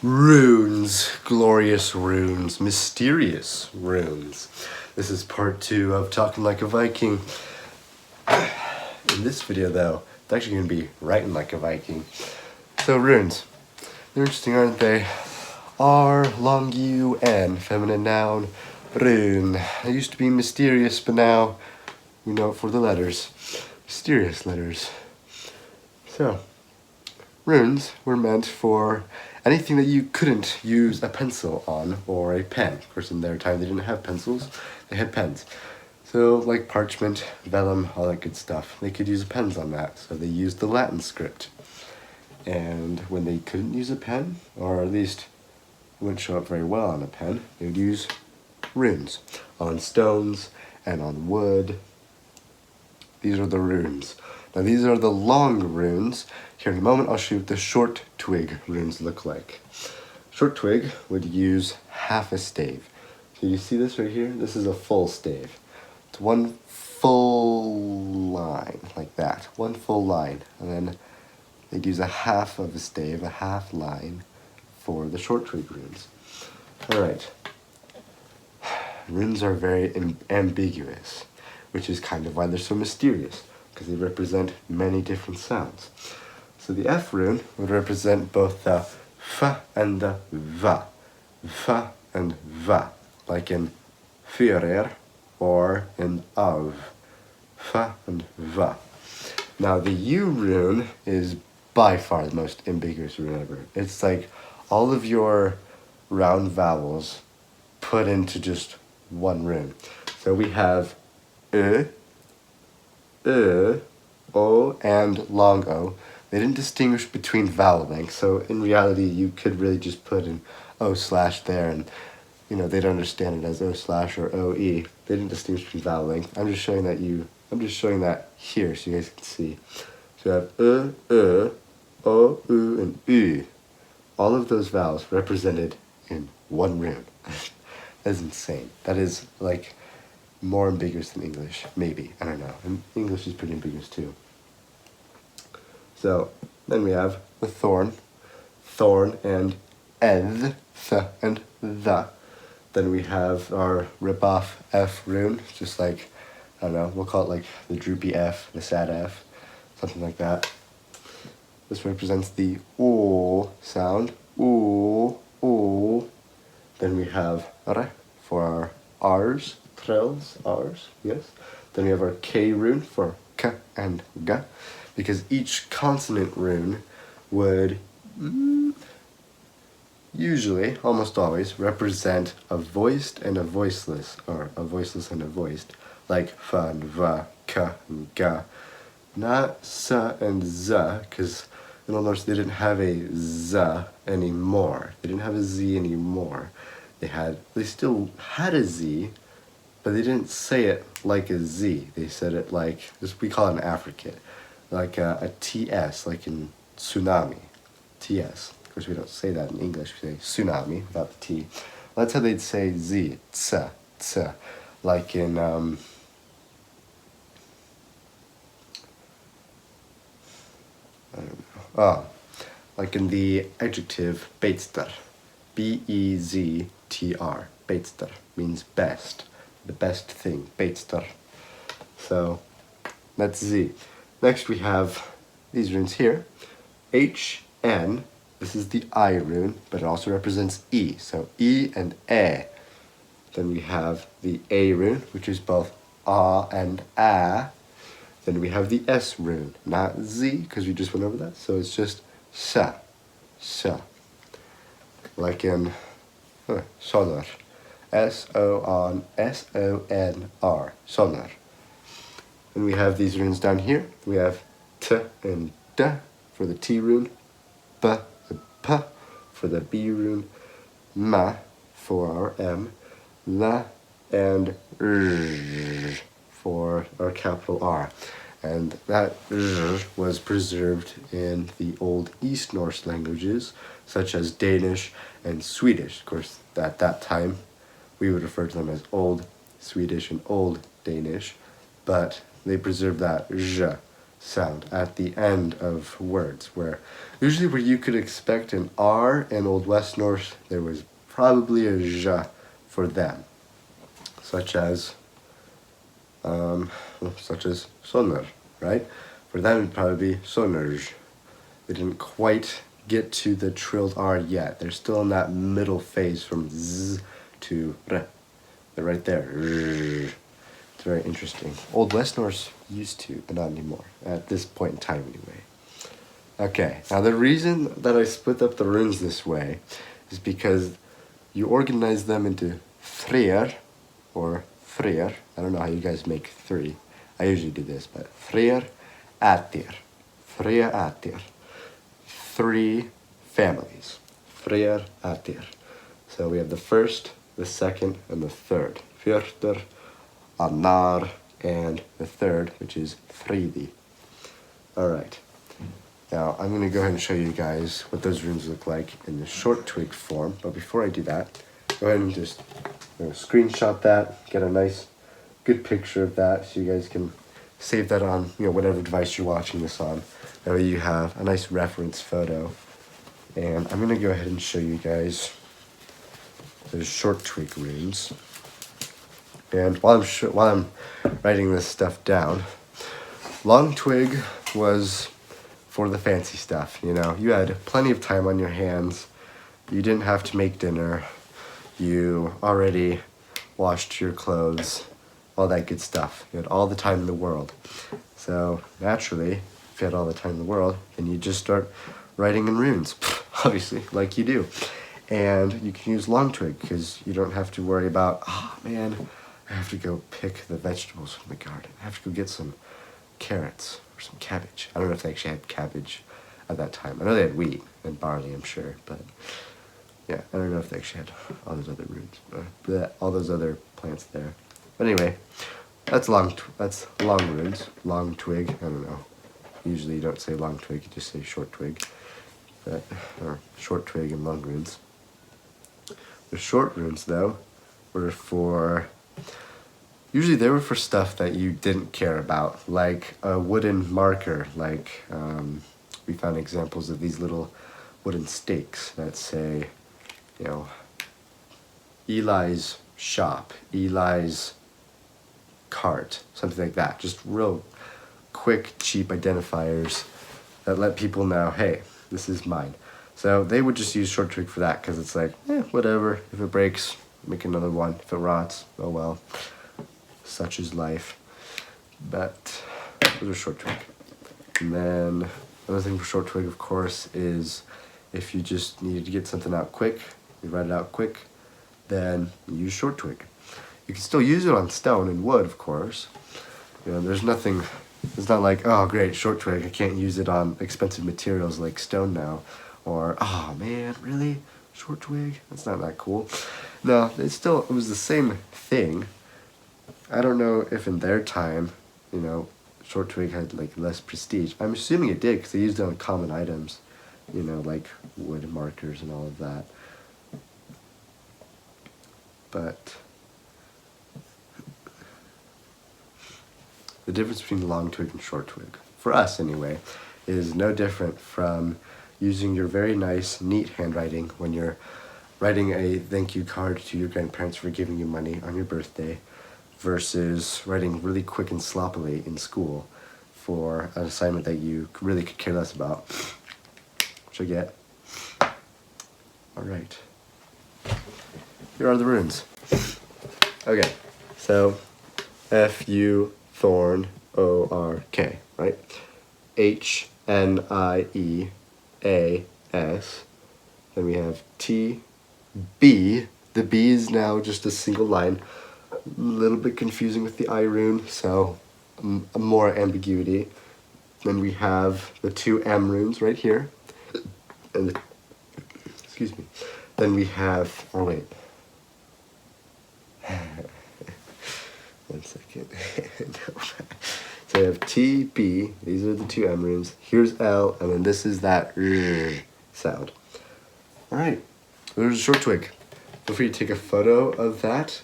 Runes, glorious runes, mysterious runes. This is part 2 of Talking Like a Viking. In this video though, it's actually going to be Writing Like a Viking. So runes, they're interesting, aren't they? R, long U, N, feminine noun, rune. They used to be mysterious, but now we know it for the letters. Mysterious letters. So, runes were meant for anything that you couldn't use a pencil on or a pen. Of course, in their time, they didn't have pencils, they had pens. So, like parchment, vellum, all that good stuff. They could use pens on that, so they used the Latin script. And when they couldn't use a pen, or at least it wouldn't show up very well on a pen, they would use runes on stones and on wood. These are the runes. Now these are the long runes. Here in a moment I'll show you what the short twig runes look like. Short twig would use half a stave. So you see this right here? This is a full stave. It's one full line, like that. One full line. And then they'd use a half of a stave, a half line, for the short twig runes. Alright. Runes are very ambiguous, which is kind of why they're so mysterious, because they represent many different sounds. So the F rune would represent both the F and the V. F and V, like in Führer or in Av. F and V. Now the U rune is by far the most ambiguous rune ever. It's like all of your round vowels put into just one rune. So we have O, and long O. They didn't distinguish between vowel lengths, so in reality you could really just put an O/ there and they'd understand it as O/ or OE. They didn't distinguish between vowel length. I'm just showing that here so you guys can see. So you have O, U, and U. All of those vowels represented in one rune. That's insane. That is like more ambiguous than English, maybe. I don't know. And English is pretty ambiguous too. So then we have the thorn and eth, th and the. Then we have our rip-off F rune, just like, I don't know, we'll call it like the droopy F, the sad F, something like that. This represents the O sound, O, O. Then we have R for our R's, trills, R's, yes. Then we have our K rune for K and G, because each consonant rune would usually, almost always, represent a voiced and a voiceless, or a voiceless and a voiced, like F and V, K and G. Not S and Z, because you'll notice they didn't have a Z anymore. They didn't have a Z anymore. They still had a Z, but they didn't say it like a Z. They said it like, we call it an affricate, like a TS, like in tsunami, TS. Of course, we don't say that in English. We say tsunami without the T. Well, that's how they'd say Z, ts, ts, like in I don't know. Like in the adjective beitster, Beztr, beitster means best, the best thing, beitster. So that's Z. Next we have these runes here, H, N. This is the I rune, but it also represents E, so E and E. Then we have the A rune, which is both A and A. Then we have the S rune, not Z, because we just went over that, so it's just Sa, Sa. Like in Sonor, S-O-N-R, Sonor. And we have these runes down here. We have T and D for the T rune, B and P for the B rune, Ma for our M, La and R for our capital R. And that was preserved in the Old East Norse languages, such as Danish and Swedish. Of course, at that time, we would refer to them as Old Swedish and Old Danish, but they preserved that zh. sound at the end of words, where usually where you could expect an R in Old West Norse, there was probably a J for them, such as sonar, right? For them it'd probably be sonarj. They didn't quite get to the trilled R yet. They're still in that middle phase from Z to R. They're right there. It's very interesting. Old West Norse used to, but not anymore, at this point in time anyway. Okay, now the reason that I split up the runes this way is because you organize them into threer, or threer. I don't know how you guys make three. I usually do this, but threer, atir. Threer, atir. 3 families. Threer, atir. So we have the first, the second, and the third. Fjörtur, anar, and the third, which is fridi. Alright. Now, I'm going to go ahead and show you guys what those runes look like in the short twig form. But before I do that, go ahead and just screenshot that, get a nice, good picture of that so you guys can save that on whatever device you're watching this on. That way you have a nice reference photo. And I'm going to go ahead and show you guys those short twig runes. And while I'm writing this stuff down, long twig was for the fancy stuff. You had plenty of time on your hands. You didn't have to make dinner. You already washed your clothes, all that good stuff. You had all the time in the world. So naturally, if you had all the time in the world, then you just start writing in runes, obviously, like you do. And you can use long twig because you don't have to worry about, oh man, I have to go pick the vegetables from the garden. I have to go get some carrots or some cabbage. I don't know if they actually had cabbage at that time. I know they had wheat and barley, I'm sure, but yeah, I don't know if they actually had all those other roots, all those other plants there. But anyway, that's long runes, long twig. I don't know. Usually you don't say long twig, you just say short twig, or short twig and long runes. The short runes, though, were for, usually they were for stuff that you didn't care about, like a wooden marker, like we found examples of these little wooden stakes that say, Eli's shop, Eli's cart, something like that. Just real quick, cheap identifiers that let people know, hey, this is mine. So they would just use short twig for that because it's like, whatever. If it breaks, make another one. If it rots, oh well. Such is life. But those are short twig. And then another thing for short twig, of course, is if you just needed to get something out quick, you write it out quick, then you use short twig. You can still use it on stone and wood, of course. There's nothing, it's not like, oh great, short twig, I can't use it on expensive materials like stone now. Or, oh man, really? Short twig? That's not that cool. No, it was the same thing. I don't know if in their time, short twig had like less prestige. I'm assuming it did because they used it on common items, like wood markers and all of that. But the difference between long twig and short twig, for us anyway, is no different from using your very nice, neat handwriting when you're writing a thank you card to your grandparents for giving you money on your birthday versus writing really quick and sloppily in school for an assignment that you really could care less about, which I get. All right. Here are the runes. Okay, so F-U, Thorn, O-R-K, right? H-N-I-E-A-S. Then we have T-B. The B is now just a single line. A little bit confusing with the I rune, so more ambiguity. Then we have the 2 M runes right here. And excuse me. Then we have, oh wait. One second. No. So we have T, B, these are the 2 M runes. Here's L, and then this is that R sound. Alright, there's a short twig. Feel free to take a photo of that